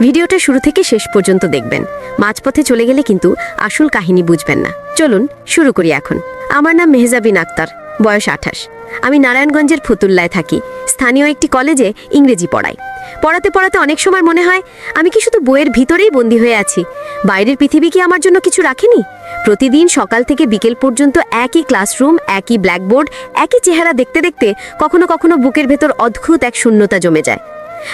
ভিডিওটা শুরু থেকে শেষ পর্যন্ত দেখবেন। মাঝপথে চলে গেলে কিন্তু আসল কাহিনী বুঝবেন না। চলুন শুরু করি এখন। আমার নাম মেহজাবিন আক্তার, বয়স 28। আমি নারায়ণগঞ্জের ফতুল্লায় থাকি। স্থানীয় একটি কলেজে ইংরেজি পড়াই। পড়াতে পড়াতে অনেক সময় মনে হয় আমি কি শুধু বইয়ের ভিতরেই বন্দী হয়ে আছি? বাইরের পৃথিবী কি আমার জন্য কিছু রাখেনি? প্রতিদিন সকাল থেকে বিকেল পর্যন্ত একই ক্লাসরুম, একই ব্ল্যাকবোর্ড, একই চেহারা দেখতে দেখতে কখনো কখনো বুকের ভেতর অদ্ভুত এক শূন্যতা জমে যায়।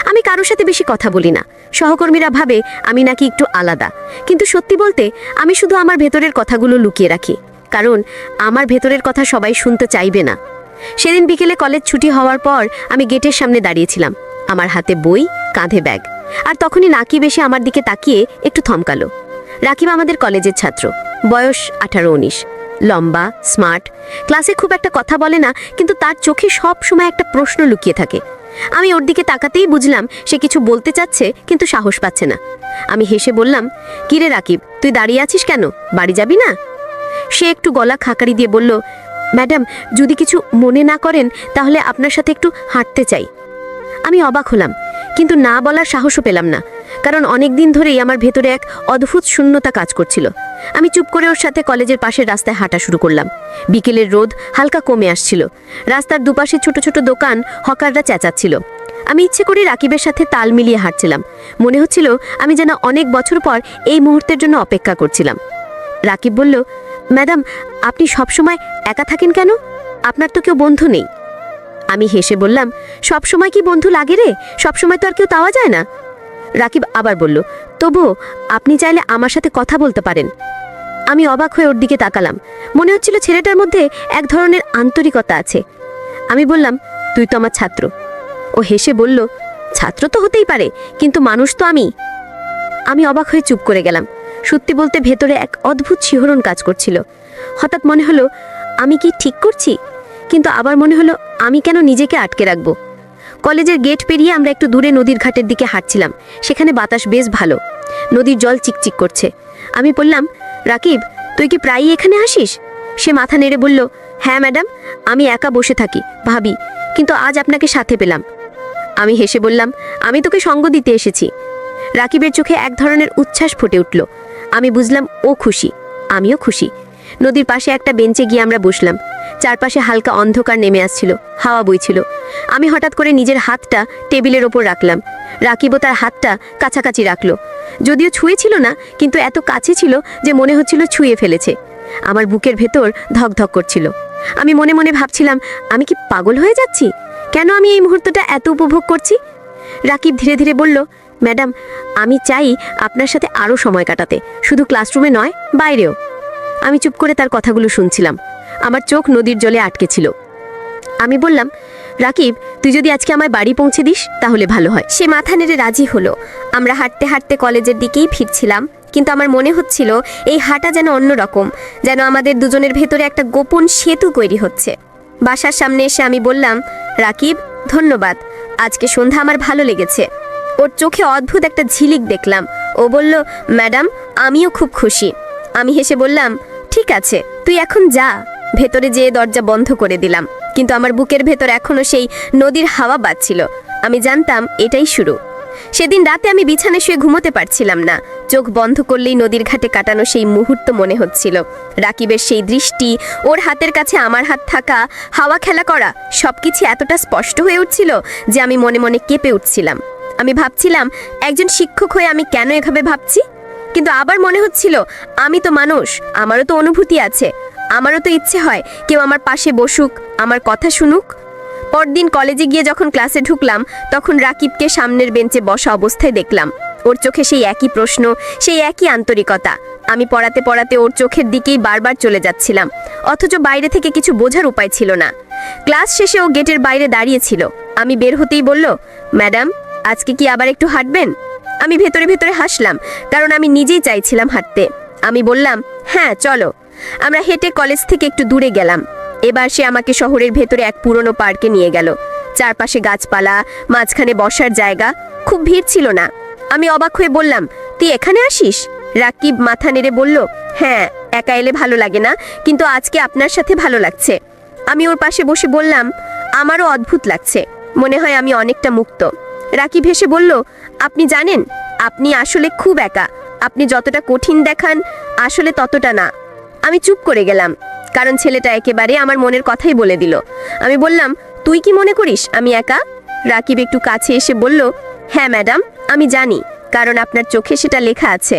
আমি কারোর সাথে বেশি কথা বলি না। সহকর্মীরা ভাবে আমি নাকি একটু আলাদা, কিন্তু সত্যি বলতে আমি শুধু আমার ভেতরের কথাগুলো লুকিয়ে রাখি, কারণ আমার ভেতরের কথা সবাই শুনতে চাইবে না। সেদিন বিকেলে কলেজ ছুটি হওয়ার পর আমি গেটের সামনে দাঁড়িয়েছিলাম, আমার হাতে বই, কাঁধে ব্যাগ। আর তখনই রাকিব এসে আমার দিকে তাকিয়ে একটু থমকালো। রাকিব আমাদের কলেজের ছাত্র, বয়স 18-19, লম্বা, স্মার্ট। ক্লাসে খুব একটা কথা বলে না, কিন্তু তার চোখে সব সময় একটা প্রশ্ন লুকিয়ে থাকে। আমি ওর দিকে তাকাতেই বুঝলাম সে কিছু বলতে চাচ্ছে, কিন্তু সাহস পাচ্ছে না। আমি হেসে বললাম, কিরে রাকিব, তুই দাঁড়িয়ে আছিস কেন? বাড়ি যাবি না? সে একটু গলা খাকারি দিয়ে বলল, ম্যাডাম, যদি কিছু মনে না করেন তাহলে আপনার সাথে একটু হাঁটতে চাই। আমি অবাক হলাম, কিন্তু না বলার সাহসও পেলাম না, কারণ অনেক দিন ধরেই আমার ভেতরে এক অদ্ভুত শূন্যতা কাজ করছিল। আমি চুপ করে ওর সাথে কলেজের পাশের রাস্তায় হাঁটা শুরু করলাম। বিকেলের রোদ হালকা কমে আসছিল। রাস্তার দুপাশে ছোট ছোট দোকান, হকাররা চেঁচাচ্ছিল। আমি ইচ্ছে করে রাকিবের সাথে তাল মিলিয়ে হাঁটছিলাম। মনে হচ্ছিল আমি যেন অনেক বছর পর এই মুহূর্তের জন্য অপেক্ষা করছিলাম। রাকিব বলল, ম্যাডাম, আপনি সবসময় একা থাকেন কেন? আপনার তো কেউ বন্ধু নেই। আমি হেসে বললাম, সবসময় কি বন্ধু লাগে রে? সবসময় তো আর কেউ পাওয়া যায় না। রাকিব আবার বলল, তবুও আপনি চাইলে আমার সাথে কথা বলতে পারেন। আমি অবাক হয়ে ওর দিকে তাকালাম। মনে হচ্ছিল ছেলেটার মধ্যে এক ধরনের আন্তরিকতা আছে। আমি বললাম, তুই তো আমার ছাত্র। ও হেসে বলল, ছাত্র তো হতেই পারে, কিন্তু মানুষ তো আমি। আমি অবাক হয়ে চুপ করে গেলাম। সত্যি বলতে ভেতরে এক অদ্ভুত শিহরণ কাজ করছিল। হঠাৎ মনে হলো, আমি কি ঠিক করছি? কিন্তু আবার মনে হলো, আমি কেন নিজেকে আটকে রাখবো? কলেজের গেট পেরিয়ে আমরা একটু দূরে নদীর ঘাটের দিকে হাঁটছিলাম। সেখানে বাতাস বেশ ভালো, নদীর জল চিকচিক করছে। আমি বললাম, রাকিব, তুই কি প্রায়ই এখানে আসিস? সে মাথা নেড়ে বলল, হ্যাঁ ম্যাডাম, আমি একা বসে থাকি, ভাবি, কিন্তু আজ আপনাকে সাথে পেলাম। আমি হেসে বললাম, আমি তোকে সঙ্গ দিতে এসেছি। রাকিবের চোখে এক ধরনের উচ্ছ্বাস ফুটে উঠল। আমি বুঝলাম ও খুশি, আমিও খুশি। নদীর পাশে একটা বেঞ্চে গিয়ে আমরা বসলাম। চারপাশে হালকা অন্ধকার নেমে আসছিল, হাওয়া বইছিল। আমি হঠাৎ করে নিজের হাতটা টেবিলের ওপর রাখলাম। রাকিবও তার হাতটা কাছাকাছি রাখলো। যদিও ছুঁয়েছিল না, কিন্তু এত কাছে ছিল যে মনে হচ্ছিল ছুঁয়ে ফেলেছে। আমার বুকের ভেতর ধকধক করছিল। আমি মনে মনে ভাবছিলাম, আমি কি পাগল হয়ে যাচ্ছি? কেন আমি এই মুহূর্তটা এত উপভোগ করছি? রাকিব ধীরে ধীরে বলল, ম্যাডাম, আমি চাই আপনার সাথে আরও সময় কাটাতে, শুধু ক্লাসরুমে নয়, বাইরেও। আমি চুপ করে তার কথাগুলো শুনছিলাম। আমার চোখ নদীর জলে আটকে ছিল। আমি বললাম, রাকিব, তুই যদি আজকে আমায় বাড়ি পৌঁছে দিস তাহলে ভালো হয়। সে মাথা নেড়ে রাজি হলো। আমরা হাঁটতে হাঁটতে কলেজের দিকেই ফিরছিলাম, কিন্তু আমার মনে হচ্ছিল এই হাঁটা যেন অন্যরকম, যেন আমাদের দুজনের ভেতরে একটা গোপন সেতু তৈরি হচ্ছে। বাসার সামনে এসে আমি বললাম, রাকিব, ধন্যবাদ, আজকে সন্ধ্যা আমার ভালো লেগেছে। ওর চোখে অদ্ভুত একটা ঝিলিক দেখলাম। ও বলল, ম্যাডাম, আমিও খুব খুশি। আমি হেসে বললাম, ঠিক আছে, তুই এখন যা। ভেতরে যেয়ে দরজা বন্ধ করে দিলাম, কিন্তু আমার বুকের ভেতর এখনো সেই নদীর হাওয়া বাজছিল। আমি জানতাম এটাই শুরু। সেদিন রাতে আমি বিছানায় শুয়ে ঘুমোতে পারছিলাম না। চোখ বন্ধ করলেই নদীর ঘাটে কাটানো সেই মুহূর্ত মনে হচ্ছিল। রাকিবের সেই দৃষ্টি, ওর হাতের কাছে আমার হাত থাকা, হাওয়া খেলা করা, সবকিছু এতটা স্পষ্ট হয়ে উঠছিল যে আমি মনে মনে কেঁপে উঠছিলাম। আমি ভাবছিলাম, একজন শিক্ষক হয়ে আমি কেন এভাবে ভাবছি? কিন্তু আবার মনে হচ্ছিল, আমি তো মানুষ, আমারও তো অনুভূতি আছে, আমারও তো ইচ্ছে হয় কেউ আমার পাশে বসুক, আমার কথা শুনুক। পরদিন কলেজে গিয়ে যখন ক্লাসে ঢুকলাম, তখন রাকিবকে সামনের বেঞ্চে বসা অবস্থায় দেখলাম। ওর চোখে সেই একই প্রশ্ন, সেই একই আন্তরিকতা। আমি পড়াতে পড়াতে ওর চোখের দিকেই বারবার চলে যাচ্ছিলাম, অথচ বাইরে থেকে কিছু বোঝার উপায় ছিল না। ক্লাস শেষে ও গেটের বাইরে দাঁড়িয়েছিল। আমি বের হতেই বলল, ম্যাডাম, আজকে কি আবার একটু হাঁটবেন? আমি ভেতরে ভেতরে হাসলাম, কারণ আমি নিজেই চাইছিলাম হাঁটতে। আমি বললাম, হ্যাঁ চলো। আমরা হেঁটে কলেজ থেকে একটু দূরে গেলাম। এবার সে আমাকে শহরের ভেতরে এক পুরনো পার্কে নিয়ে গেল। চারপাশে গাছপালা, মাঝখানে বসার জায়গা, খুব ভিড় ছিল না। আমি অবাক হয়ে বললাম, তুই এখানে আসিস? রাকিব মাথা নেড়ে বলল, হ্যাঁ, একা এলে ভালো লাগে না, কিন্তু আজকে আপনার সাথে ভালো লাগছে। আমি ওর পাশে বসে বললাম, আমারও অদ্ভুত লাগছে, মনে হয় আমি অনেকটা মুক্ত। রাকিব হেসে বলল, আপনি জানেন, আপনি আসলে খুব একা। আপনি যতটা কঠিন দেখান আসলে ততটা না। আমি চুপ করে গেলাম, কারণ ছেলেটা একেবারে আমার মনের কথাই বলে দিল। আমি বললাম, তুই কি মনে করিস আমি একা? রাকিব একটু কাছে এসে বলল, হ্যাঁ ম্যাডাম, আমি জানি, কারণ আপনার চোখে সেটা লেখা আছে।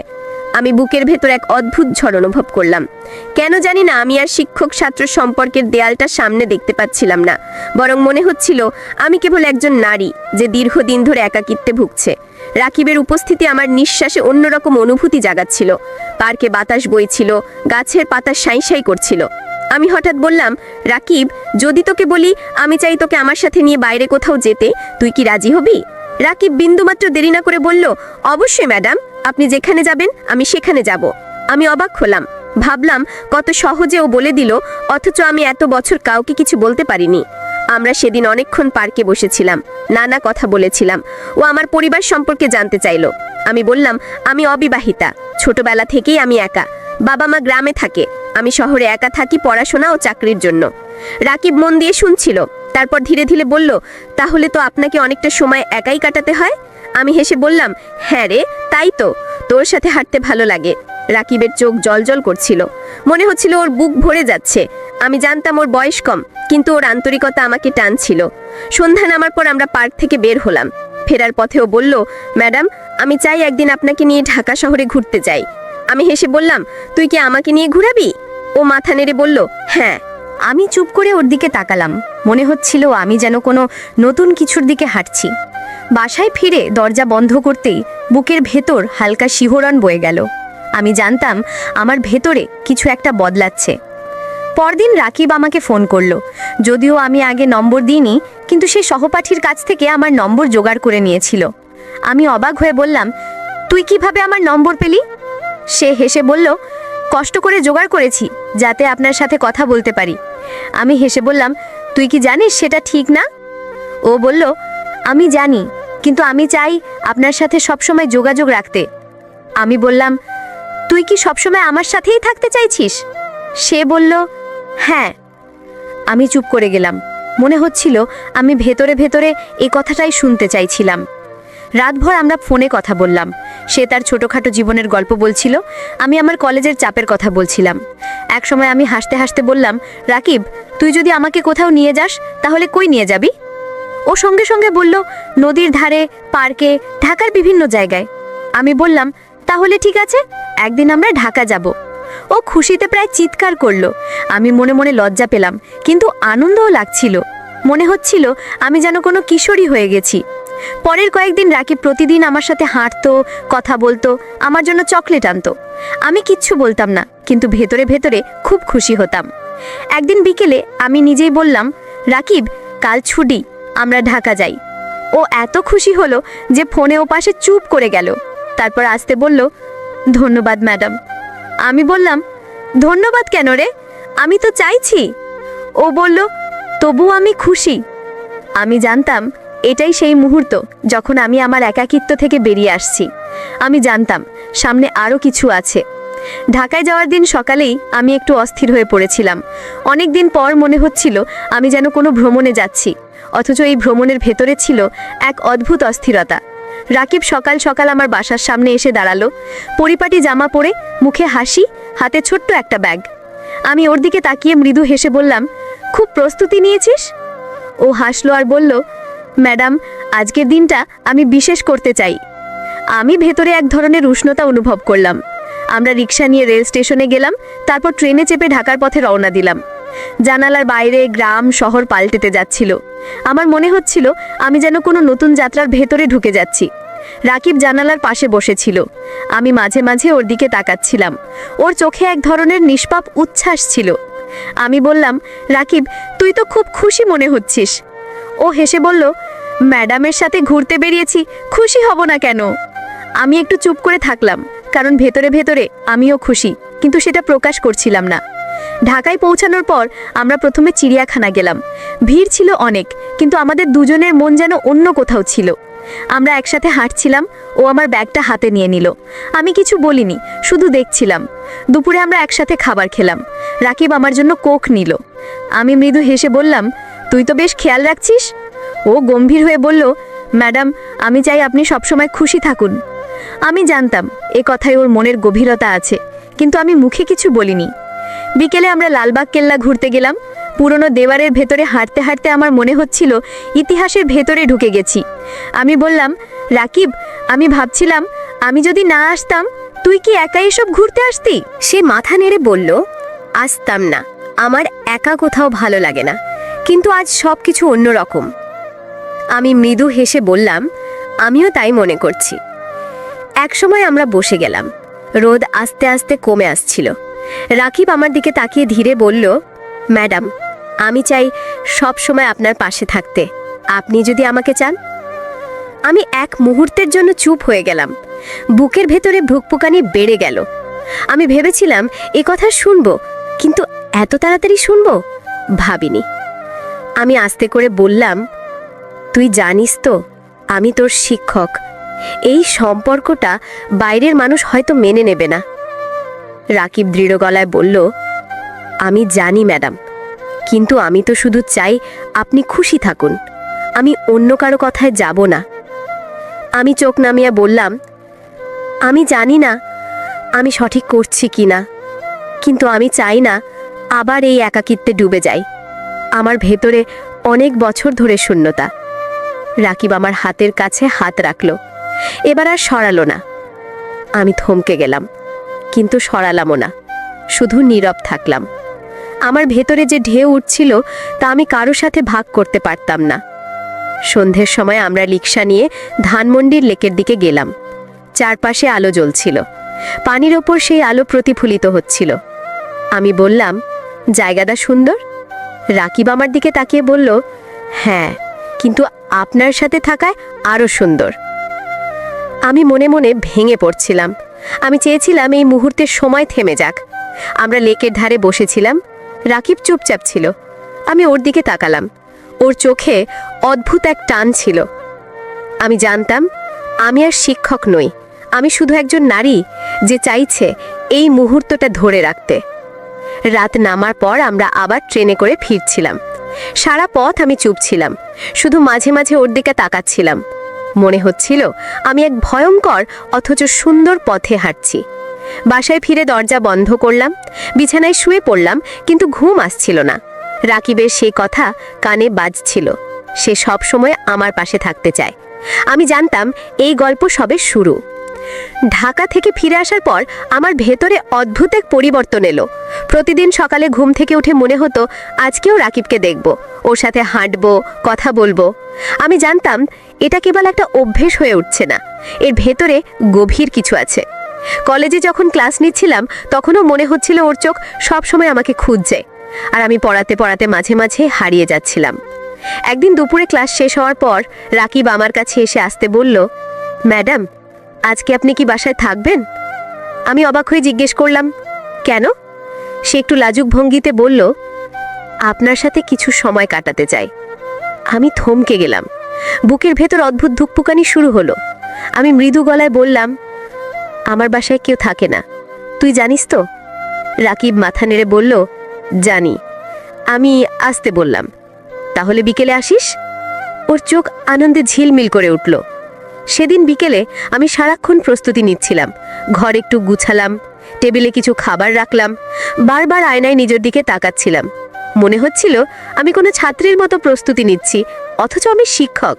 আমি বুকের ভেতর এক অদ্ভুত ঝড় অনুভব করলাম। কেন জানি না আমি আর শিক্ষক ছাত্র সম্পর্কের দেয়ালটা সামনে দেখতে পাচ্ছিলাম না, বরং মনে হচ্ছিল আমি কেবল একজন নারী যে দীর্ঘদিন ধরে একাকিত্বে ভুগছে। রাকিবের উপস্থিতি আমার নিঃশ্বাসে অন্যরকম অনুভূতি জাগাচ্ছিল। পার্কে বাতাস বইছিল, গাছের পাতা সাঁই সাঁই করছিল। আমি হঠাৎ বললাম, রাকিব, যদি তোকে বলি আমি চাই তোকে আমার সাথে নিয়ে বাইরে কোথাও যেতে, তুই কি রাজি হবি? রাকিব বিন্দুমাত্র দেরি না করে বলল, অবশ্যই ম্যাডাম, আপনি যেখানে যাবেন আমি সেখানে যাব। আমি অবাক হলাম, ভাবলাম কত সহজে ও বলে দিল, অথচ আমি এত বছর কাউকে কিছু বলতে পারিনি। আমরা সেদিন অনেকক্ষণ পার্কে বসেছিলাম, নানা কথা বলেছিলাম। ও আমার পরিবার সম্পর্কে জানতে চাইল। আমি বললাম, আমি অবিবাহিতা, ছোটবেলা থেকেই আমি একা। বাবা মা গ্রামে থাকে, আমি শহরে একা থাকি পড়াশোনা ও চাকরির জন্য। রাকিব মন দিয়ে শুনছিল, তারপর ধীরে ধীরে বলল, তাহলে তো আপনাকে অনেকটা সময় একাই কাটাতে হয়। আমি হেসে বললাম, হ্যাঁ রে, তাই তো, তোর সাথে হাঁটতে ভালো লাগে। রাকিবের চোখ জলজল করছিল, মনে হচ্ছিল ওর বুক ভরে যাচ্ছে। আমি জানতাম ওর বয়স কম, কিন্তু ওর আন্তরিকতা আমাকে টানছিল। সন্ধ্যা নামার পর আমরা পার্ক থেকে বের হলাম। ফেরার পথেও বলল, ম্যাডাম, আমি চাই একদিন আপনাকে নিয়ে ঢাকা শহরে ঘুরতে যাই। আমি হেসে বললাম, তুই কি আমাকে নিয়ে ঘুরাবি? ও মাথা নেড়ে বলল, হ্যাঁ। আমি চুপ করে ওর দিকে তাকালাম। মনে হচ্ছিল আমি যেন কোনো নতুন কিছুর দিকে হাঁটছি। বাসায় ফিরে দরজা বন্ধ করতেই বুকের ভেতর হালকা শিহরণ বয়ে গেল। আমি জানতাম আমার ভেতরে কিছু একটা বদলাচ্ছে। পরদিন রাকিব আমাকে ফোন করলো। যদিও আমি আগে নম্বর দিইনি, কিন্তু সে সহপাঠীর কাছ থেকে আমার নম্বর জোগাড় করে নিয়েছিল। আমি অবাক হয়ে বললাম, তুই কিভাবে আমার নম্বর পেলি? সে হেসে বলল, কষ্ট করে জোগাড় করেছি যাতে আপনার সাথে কথা বলতে পারি। আমি হেসে বললাম, তুই কি জানিস সেটা ঠিক না? ও বলল, আমি জানি, কিন্তু আমি চাই আপনার সাথে সবসময় যোগাযোগ রাখতে। আমি বললাম, তুই কি সবসময় আমার সাথেই থাকতে চাইছিস? সে বলল, হ্যাঁ। আমি চুপ করে গেলাম। মনে হচ্ছিল আমি ভেতরে ভেতরে এই কথাটাই শুনতে চাইছিলাম। রাতভর আমরা ফোনে কথা বললাম। সে তার ছোটখাটো জীবনের গল্প বলছিল, আমি আমার কলেজের চাপের কথা বলছিলাম। একসময় আমি হাসতে হাসতে বললাম, রাকিব, তুই যদি আমাকে কোথাও নিয়ে যাস তাহলে কই নিয়ে যাবি? ও সঙ্গে সঙ্গে বলল, নদীর ধারে, পার্কে, ঢাকার বিভিন্ন জায়গায়। আমি বললাম, তাহলে ঠিক আছে, একদিন আমরা ঢাকা যাব। ও খুশিতে প্রায় চিৎকার করলো। আমি মনে মনে লজ্জা পেলাম, কিন্তু আনন্দও লাগছিল। মনে হচ্ছিল আমি যেন কোনো কিশোরী হয়ে গেছি। পরের কয়েকদিন রাকিব প্রতিদিন আমার সাথে হাঁটতো, কথা বলতো, আমার জন্য চকলেট আনতো। আমি কিচ্ছু বলতাম না, কিন্তু ভেতরে ভেতরে খুব খুশি হতাম। একদিন বিকেলে আমি নিজেই বললাম, রাকিব, কাল ছুটি, আমরা ঢাকা যাই। ও এত খুশি হলো যে ফোনে ও পাশে চুপ করে গেল। তারপর আসতে বলল, ধন্যবাদ ম্যাডাম। আমি বললাম, ধন্যবাদ কেন রে, আমি তো চাইছি। ও বলল, তবু আমি খুশি। আমি জানতাম এটাই সেই মুহূর্ত যখন আমি আমার একাকিত্ব থেকে বেরিয়ে আসছি। আমি জানতাম সামনে আরও কিছু আছে। ঢাকায় যাওয়ার দিন সকালেই আমি একটু অস্থির হয়ে পড়েছিলাম। অনেক দিন পর মনে হচ্ছিল আমি যেন কোনো ভ্রমণে যাচ্ছি, অথচ এই ভ্রমণের ভেতরে ছিল এক অদ্ভুত অস্থিরতা। রাকিব সকাল সকাল আমার বাসার সামনে এসে দাঁড়ালো, পরিপাটি জামা পরে, মুখে হাসি, হাতে ছোট্ট একটা ব্যাগ। আমি ওর দিকে তাকিয়ে মৃদু হেসে বললাম, খুব প্রস্তুতি নিয়েছিস? ও হাসলো আর বলল, ম্যাডাম, আজকের দিনটা আমি বিশেষ করতে চাই। আমি ভেতরে এক ধরনের উষ্ণতা অনুভব করলাম। আমরা রিক্সা নিয়ে রেল স্টেশনে গেলাম, তারপর ট্রেনে চেপে ঢাকার পথে রওনা দিলাম। জানালার বাইরে গ্রাম শহর পাল্টেতে যাচ্ছিল। আমার মনে হচ্ছিল আমি যেন কোনো নতুন যাত্রার ভেতরে ঢুকে যাচ্ছি। রাকিব জানালার পাশে বসেছিল। আমি মাঝে মাঝে ওর দিকে তাকাচ্ছিলাম। ওর চোখে এক ধরনের নিষ্পাপ উচ্ছ্বাস ছিল। আমি বললাম, রাকিব, তুই তো খুব খুশি মনে হচ্ছিস। ও হেসে বলল, ম্যাডামের সাথে ঘুরতে বেরিয়েছি, খুশি হব না কেন? আমি একটু চুপ করে থাকলাম, কারণ ভেতরে ভেতরে আমিও খুশি, কিন্তু সেটা প্রকাশ করছিলাম না। ঢাকায় পৌঁছানোর পর আমরা প্রথমে চিড়িয়াখানা গেলাম। ভিড় ছিল অনেক, কিন্তু আমাদের দুজনের মন যেন অন্য কোথাও ছিল। আমরা একসাথে হাঁটছিলাম, ও আমার ব্যাগটা হাতে নিয়ে নিল। আমি কিছু বলিনি, শুধু দেখছিলাম। দুপুরে আমরা একসাথে খাবার খেলাম। রাকিব আমার জন্য কোক নিল। আমি মৃদু হেসে বললাম, তুই তো বেশ খেয়াল রাখছিস। ও গম্ভীর হয়ে বলল, ম্যাডাম, আমি চাই আপনি সবসময় খুশি থাকুন। আমি জানতাম এ কথায় ওর মনের গভীরতা আছে, কিন্তু আমি মুখে কিছু বলিনি। বিকেলে আমরা লালবাগ কেল্লা ঘুরতে গেলাম। পুরনো দেওয়ারের ভেতরে হাঁটতে হাঁটতে আমার মনে হচ্ছিল ইতিহাসের ভেতরে ঢুকে গেছি। আমি বললাম, রাকিব, আমি ভাবছিলাম আমি যদি না আসতাম, তুই কি একাই এসব ঘুরতে আসতি? সে মাথা নেড়ে বলল, আসতাম না, আমার একা কোথাও ভালো লাগে না, কিন্তু আজ সব কিছু অন্যরকম। আমি মৃদু হেসে বললাম, আমিও তাই মনে করছি। একসময় আমরা বসে গেলাম। রোদ আস্তে আস্তে কমে আসছিল। রাকিব আমার দিকে তাকিয়ে ধীরে বলল, ম্যাডাম, আমি চাই সব সময় আপনার পাশে থাকতে, আপনি যদি আমাকে চান। আমি এক মুহূর্তের জন্য চুপ হয়ে গেলাম। বুকের ভেতরে ভুকভুকানি বেড়ে গেল। আমি ভেবেছিলাম এ কথা শুনবো, কিন্তু এত তাড়াতাড়ি শুনবো ভাবিনি। আমি আস্তে করে বললাম, তুই জানিস তো আমি তোর শিক্ষক। এই সম্পর্কটা বাইরের মানুষ হয়তো মেনে নেবে না। রাকিব দৃঢ় গলায় বলল, আমি জানি ম্যাডাম, কিন্তু আমি তো শুধু চাই আপনি খুশি থাকুন। আমি অন্য কারো কথায় যাব না। আমি চোখ নামিয়ে বললাম, আমি জানি না আমি সঠিক করছি কি না, কিন্তু আমি চাই না আবার এই একাকিত্বে ডুবে যাই। আমার ভেতরে অনেক বছর ধরে শূন্যতা। রাকিব আমার হাতের কাছে হাত রাখল। এবার আর সরালো না। আমি থমকে গেলাম, কিন্তু সরালামও না, শুধু নীরব থাকলাম। আমার ভেতরে যে ঢেউ উঠছিল তা আমি কারো সাথে ভাগ করতে পারতাম না। সন্ধ্যের সময় আমরা রিকশা নিয়ে ধানমন্ডির লেকের দিকে গেলাম। চারপাশে আলো জ্বলছিল, পানির ওপর সেই আলো প্রতিফলিত হচ্ছিল। আমি বললাম, জায়গাটা সুন্দর? রাকিব আমার দিকে তাকিয়ে বলল, হ্যাঁ, কিন্তু আপনার সাথে থাকায় আরও সুন্দর। আমি মনে মনে ভেঙে পড়ছিলাম। আমি চেয়েছিলাম এই মুহূর্তের সময় থেমে যাক। আমরা লেকের ধারে বসেছিলাম। রাকিব চুপচাপ ছিল। আমি ওর দিকে তাকালাম। ওর চোখে অদ্ভুত এক টান ছিল। আমি জানতাম আমি আর শিক্ষক নই, আমি শুধু একজন নারী যে চাইছে এই মুহূর্তটা ধরে রাখতে। রাত নামার পর আমরা আবার ট্রেনে করে ফিরছিলাম। সারা পথ আমি চুপ ছিলাম, শুধু মাঝে মাঝে ওর দিকে তাকাচ্ছিলাম। মনে হচ্ছিল আমি এক ভয়ঙ্কর অথচ সুন্দর পথে হাঁটছি। বাসায় ফিরে দরজা বন্ধ করলাম, বিছানায় শুয়ে পড়লাম, কিন্তু ঘুম আসছিল না। রাকিবের সেই কথা কানে বাজছিল, সে সব সময় আমার পাশে থাকতে চায়। আমি জানতাম এই গল্প সবে শুরু। ঢাকা থেকে ফিরে আসার পর আমার ভেতরে অদ্ভুত এক পরিবর্তন এলো। প্রতিদিন সকালে ঘুম থেকে উঠে মনে হতো আজকেও রাকিবকে দেখব, ওর সাথে হাঁটবো, কথা বলবো। আমি জানতাম এটা কেবল একটা অভ্যেস হয়ে উঠছে না, এর ভেতরে গভীর কিছু আছে। কলেজে যখন ক্লাস নিচ্ছিলাম তখনও মনে হচ্ছিল ওর চোখ সবসময় আমাকে খুঁজছে, আর আমি পড়াতে পড়াতে মাঝে মাঝে হারিয়ে যাচ্ছিলাম। একদিন দুপুরে ক্লাস শেষ হওয়ার পর রাকিব আমার কাছে এসে আসতে বলল, ম্যাডাম, আজকে আপনি কি বাসায় থাকবেন? আমি অবাক হয়ে জিজ্ঞেস করলাম, কেন? সে একটু লাজুক ভঙ্গিতে বলল, আপনার সাথে কিছু সময় কাটাতে চাই। আমি থমকে গেলাম। বুকের ভেতর অদ্ভুত ধুকপুকানি শুরু হলো। আমি মৃদু গলায় বললাম, আমার বাসায় কেউ থাকে না, তুই জানিস তো? রাকিব মাথা নেড়ে বলল, জানি। আমি আসতে বললাম, তাহলে বিকেলে আসিস? ওর চোখ আনন্দে ঝিলমিল করে উঠল। সেদিন বিকেলে আমি সারাক্ষণ প্রস্তুতি নিচ্ছিলাম। ঘর একটু গুছালাম, টেবিলে কিছু খাবার রাখলাম, বারবার আয়নায় নিজের দিকে তাকাচ্ছিলাম। মনে হচ্ছিল আমি কোনো ছাত্রীর মতো প্রস্তুতি নিচ্ছি, অথচ আমি শিক্ষক।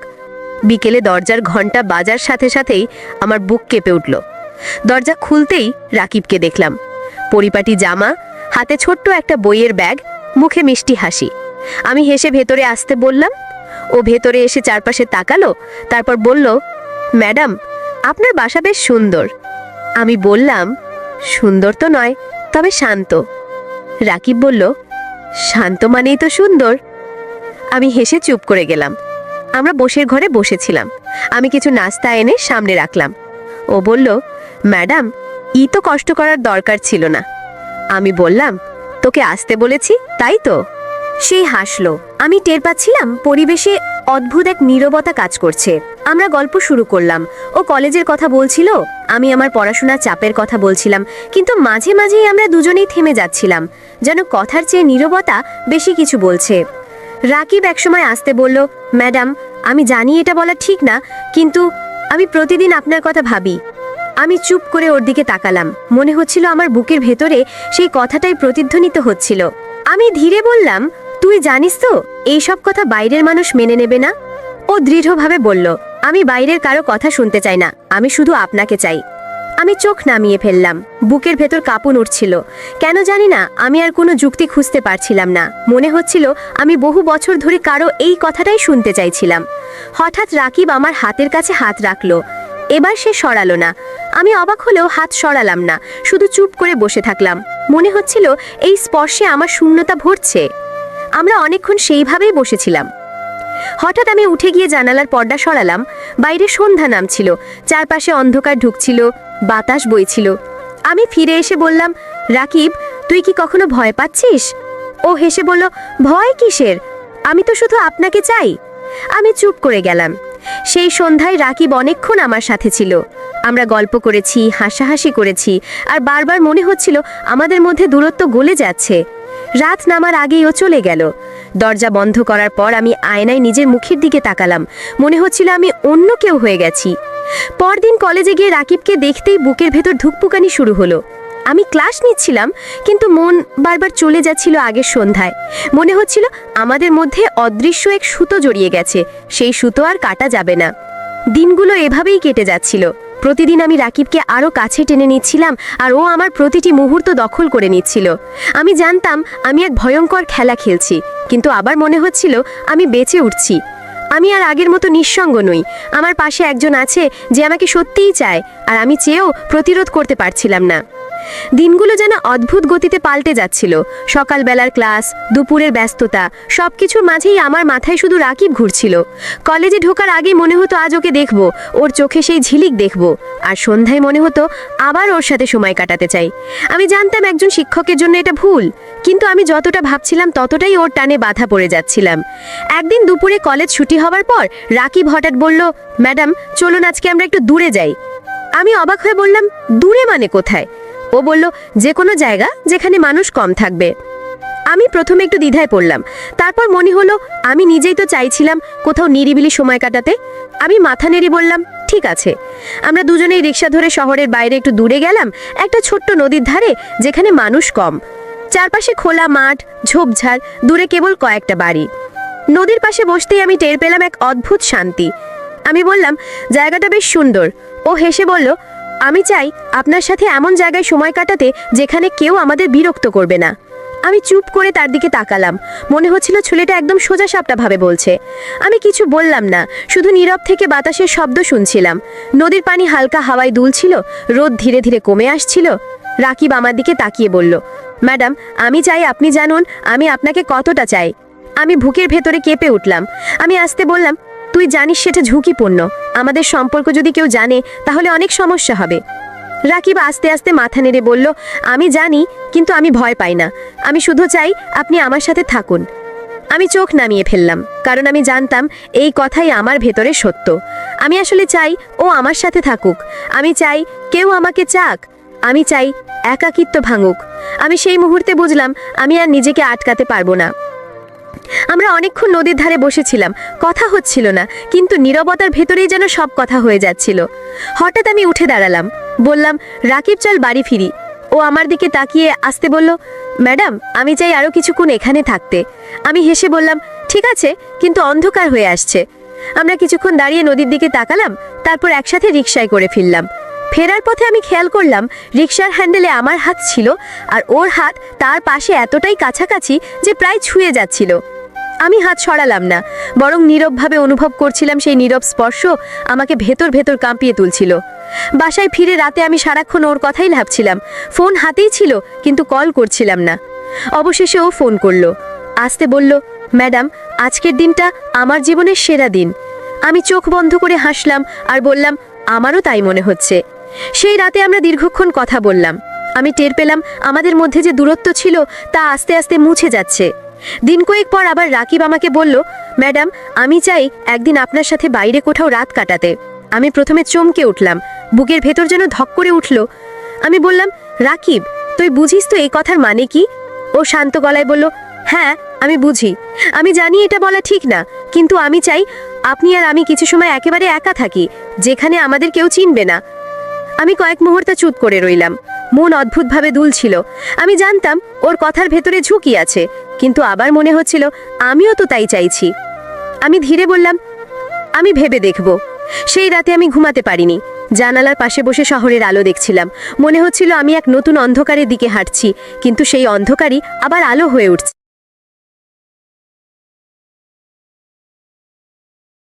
বিকেলে দরজার ঘন্টা বাজার সাথে সাথেই আমার বুক কেঁপে উঠল। দরজা খুলতেই রাকিবকে দেখলাম। পরিপাটি জামা, হাতে ছোট্ট একটা বইয়ের ব্যাগ, মুখে মিষ্টি হাসি। আমি হেসে ভেতরে আসতে বললাম। ও ভেতরে এসে চারপাশে তাকালো, তারপর বলল, ম্যাডাম, আপনার বাসা বেশ সুন্দর। আমি বললাম, সুন্দর তো নয়, তবে শান্ত। রাকিব বলল, শান্ত মানেই তো সুন্দর। আমি হেসে চুপ করে গেলাম। আমরা বসের ঘরে বসেছিলাম। আমি কিছু নাস্তা এনে সামনে রাখলাম। ও বলল, ম্যাডাম, তো কষ্ট করার দরকার ছিল না। আমি বললাম, তোকে আসতে বলেছি তাই তো? সেই হাসলো। আমি টের পাচ্ছিলাম পরিবেশে অদ্ভুত এক নীরবতা কাজ করছে। আমরা গল্প শুরু করলাম। ও কলেজের কথা বলছিল, আমি আমার পড়াশোনার চাপের কথা বলছিলাম, কিন্তু মাঝে মাঝেই আমরা দুজনেই থেমে যাচ্ছিলাম, যেন কথার চেয়ে নীরবতা বেশি কিছু বলছে। রাকিব একসময় আসতে বলল, ম্যাডাম, আমি জানি এটা বলা ঠিক না, কিন্তু আমি প্রতিদিন আপনার কথা ভাবি। আমি চুপ করে ওর দিকে তাকালাম। মনে হচ্ছিল আমার বুকের ভেতরে সেই কথাটাই প্রতিধ্বনিত হচ্ছিল। আমি ধীরে বললাম, তুই জানিস তো এইসব কথা বাইরের মানুষ মেনে নেবে না। ও দৃঢ়ভাবে বলল, আমি বাইরের কারো কথা শুনতে চাই না, আমি শুধু আপনাকে চাই। আমি চোখ নামিয়ে ফেললাম। বুকের ভেতর কাঁপুন উঠছিল। কেন জানি না, আমি আর কোনো যুক্তি খুঁজতে পারছিলাম না। মনে হচ্ছিল আমি বহু বছর ধরে কারো এই কথাটাই শুনতে চাইছিলাম। হঠাৎ রাকিব আমার হাতের কাছে হাত রাখলো। এবার সে সরালো না। আমি অবাক হলেও হাত সরালাম না, শুধু চুপ করে বসে থাকলাম। মনে হচ্ছিল এই স্পর্শে আমার শূন্যতা ভরছে। আমরা অনেকক্ষণ সেইভাবেই বসেছিলাম। হঠাৎ আমি উঠে গিয়ে জানালার পর্দা সরালাম। বাইরে সন্ধ্যা নামছিল, চারপাশে অন্ধকার ঢুকছিল, বাতাস বইছিল। আমি ফিরে এসে বললাম, রাকিব, তুই কি কখনো ভয় পাচ্ছিস? ও হেসে বলল, ভয় কিসের? আমি তো শুধু আপনাকে চাই। আমি চুপ করে গেলাম। সেই সন্ধ্যায় রাকিব অনেকক্ষণ আমার সাথে ছিল। আমরা গল্প করেছি, হাসাহাসি করেছি, আর বারবার মনে হচ্ছিল আমাদের মধ্যে দূরত্ব গলে যাচ্ছে। রাত নামার আগেই ও চলে গেল। দরজা বন্ধ করার পর আমি আয়নায় নিজের মুখের দিকে তাকালাম। মনে হচ্ছিল আমি অন্য কেউ হয়ে গেছি। পরদিন কলেজে গিয়ে রাকিবকে দেখতেই বুকের ভেতর ধুকপুকানি শুরু হলো। আমি ক্লাস নিচ্ছিলাম, কিন্তু মন বারবার চলে যাচ্ছিল আগের সন্ধ্যায়। মনে হচ্ছিল আমাদের মধ্যে অদৃশ্য এক সুতো জড়িয়ে গেছে, সেই সুতো আর কাটা যাবে না। দিনগুলো এভাবেই কেটে যাচ্ছিল। প্রতিদিন আমি রাকিবকে আরও কাছে টেনে নিচ্ছিলাম, আর ও আমার প্রতিটি মুহূর্ত দখল করে নিচ্ছিল। আমি জানতাম আমি এক ভয়ঙ্কর খেলা খেলছি, কিন্তু আবার মনে হচ্ছিল আমি বেঁচে উঠছি। আমি আর আগের মতো নিঃসঙ্গ নই। আমার পাশে একজন আছে যে আমাকে সত্যিই চায়, আর আমি চেয়েও প্রতিরোধ করতে পারছিলাম না। দিনগুলো যেন অদ্ভুত গতিতে পাল্টে যাচ্ছিল। সকালবেলার ক্লাস, দুপুরের ব্যস্ততা, সবকিছুর মাঝেই আমার মাথায় শুধু রাকিব ঘুরছিল। কলেজে ঢোকার আগে মনে হতো আজ ওকে দেখব, ওর চোখে সেই ঝিলিক দেখব, আর সন্ধ্যায় মনে হতো আবার ওর সাথে সময় কাটাতে চাই। আমি জানতাম একজন শিক্ষকের জন্য এটা ভুল, কিন্তু আমি যতটা ভাবছিলাম ততটাই ওর টানে বাধা পড়ে যাচ্ছিলাম। একদিন দুপুরে কলেজ ছুটি হওয়ার পর রাকিব হঠাৎ বলল, ম্যাডাম, চলুন আজকে আমরা একটু দূরে যাই। আমি অবাক হয়ে বললাম, দূরে মানে কোথায়? ও বলল, যে কোনো জায়গা যেখানে মানুষ কম থাকবে। আমি প্রথমে একটু দ্বিধায় পড়লাম, তারপর মনে হলো আমি নিজেই তো চাইছিলাম কোথাও নিরিবিলি সময় কাটাতে। আমি মাথা নেড়ে বললাম, ঠিক আছে। আমরা দুজনেই রিক্সা ধরে শহরের বাইরে একটু দূরে গেলাম, একটা ছোট্ট নদীর ধারে যেখানে মানুষ কম। চারপাশে খোলা মাঠ, ঝোপঝাড়, দূরে কেবল কয়েকটা বাড়ি। নদীর পাশে বসতেই আমি টের পেলাম এক অদ্ভুত শান্তি। আমি বললাম, জায়গাটা বেশ সুন্দর। ও হেসে বলল, আমি চাই আপনার সাথে এমন জায়গায় সময় কাটাতে যেখানে কেউ আমাদের বিরক্ত করবে না। আমি চুপ করে তার দিকে তাকালাম। মনে হচ্ছিল ছেলেটা একদম সোজাসাপটা ভাবে বলছে। আমি কিছু বললাম না, শুধু নীরব থেকে বাতাসের শব্দ শুনছিলাম। নদীর পানি হালকা হাওয়ায় দুলছিল, রোদ ধীরে ধীরে কমে আসছিল। রাকিব আমার দিকে তাকিয়ে বলল, ম্যাডাম, আমি চাই আপনি জানুন আমি আপনাকে কতটা চাই। আমি বুকের ভেতরে কেঁপে উঠলাম। আমি আস্তে বললাম, তুই জানিস সেটা ঝুঁকিপূর্ণ। আমাদের সম্পর্ক যদি কেউ জানে তাহলে অনেক সমস্যা হবে। রাকিব আস্তে আস্তে মাথা নেড়ে বলল, আমি জানি, কিন্তু আমি ভয় পাই না। আমি শুধু চাই আপনি আমার সাথে থাকুন। আমি চোখ নামিয়ে ফেললাম, কারণ আমি জানতাম এই কথাই আমার ভেতরে সত্য। আমি আসলে চাই ও আমার সাথে থাকুক। আমি চাই কেউ আমাকে চাক। আমি চাই একাকিত্ব ভাঙুক। আমি সেই মুহূর্তে বুঝলাম আমি আর নিজেকে আটকাতে পারবো না। আমরা অনেকক্ষণ নদীর ধারে বসেছিলাম, কথা হচ্ছিল না, কিন্তু নীরবতার ভেতরেই যেন সব কথা হয়ে যাচ্ছিল। হঠাৎ আমি উঠে দাঁড়ালাম, বললাম, রাকিব, চল বাড়ি ফিরি। ও আমার দিকে তাকিয়ে আসতে বলল, ম্যাডাম, আমি চাই আরও কিছুক্ষণ এখানে থাকতে। আমি হেসে বললাম, ঠিক আছে, কিন্তু অন্ধকার হয়ে আসছে। আমরা কিছুক্ষণ দাঁড়িয়ে নদীর দিকে তাকালাম, তারপর একসাথে রিকশায় করে ফিরলাম। ফেরার পথে আমি খেয়াল করলাম রিকশার হ্যান্ডেলে আমার হাত ছিল, আর ওর হাত তার পাশে এতটাই কাছাকাছি যে প্রায় ছুঁয়ে যাচ্ছিল। আমি হাত সরালাম না, বরং নীরবভাবে অনুভব করছিলাম সেই নীরব স্পর্শ আমাকে ভেতর ভেতর কাঁপিয়ে তুলছিল। বাসায় ফিরে রাতে আমি সারাক্ষণ ওর কথাই ভাবছিলাম। ফোন হাতেই ছিল, কিন্তু কল করছিলাম না। অবশেষে ও ফোন করলো। আসতে বলল, ম্যাডাম, আজকের দিনটা আমার জীবনের সেরা দিন। আমি চোখ বন্ধ করে হাসলাম আর বললাম, আমারও তাই মনে হচ্ছে। সেই রাতে আমরা দীর্ঘক্ষণ কথা বললাম। আমি টের পেলাম আমাদের মধ্যে যে দূরত্ব ছিল তা আস্তে আস্তে মুছে যাচ্ছে। দিন কয়েক পর আবার রাকিব আমাকে বলল, ম্যাডাম, আমি চাই একদিন আপনার সাথে বাইরে কোথাও রাত কাটাতে। আমি প্রথমে চমকে উঠলাম, বুকের ভেতর যেন ধক করে উঠল। আমি বললাম, রাকিব, তুই বুঝিস তো এই কথার মানে কি? ও শান্ত গলায় বলল, হ্যাঁ, আমি বুঝি। আমি জানি এটা বলা ঠিক না, কিন্তু আমি চাই আপনি আর আমি কিছু সময় একেবারে একা থাকি, যেখানে আমাদের কেউ চিনবে না। আমি কয়েক মুহূর্ত চুপ করে রইলাম। মন অদ্ভুতভাবে দুলছিল। আমি জানতাম ওর কথার ভেতরে ঝুঁকি আছে, কিন্তু আবার মনে হচ্ছিল আমিও তো তাই চাইছি। আমি ধীরে বললাম, আমি ভেবে দেখব। সেই রাতে আমি ঘুমাতে পারিনি। জানালার পাশে বসে শহরের আলো দেখছিলাম। মনে হচ্ছিল আমি এক নতুন অন্ধকারের দিকে হাঁটছি, কিন্তু সেই অন্ধকারই আবার আলো হয়ে উঠছে।